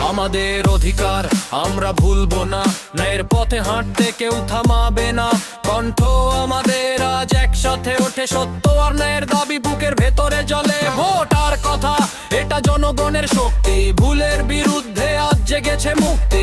আমাদের অধিকার আমরা ভুলবো না, ন্যায়ের পথে হাঁটতে কেউ থামাবে না। কণ্ঠ আমাদের আজ একসাথে ওঠে, সত্য আর ন্যায়ের দাবি বুকের ভেতরে জ্বলে। ভোট আর কথা, এটা জনগণের শক্তি, ভুলের বিরুদ্ধে আজ জেগেছে মুক্তি।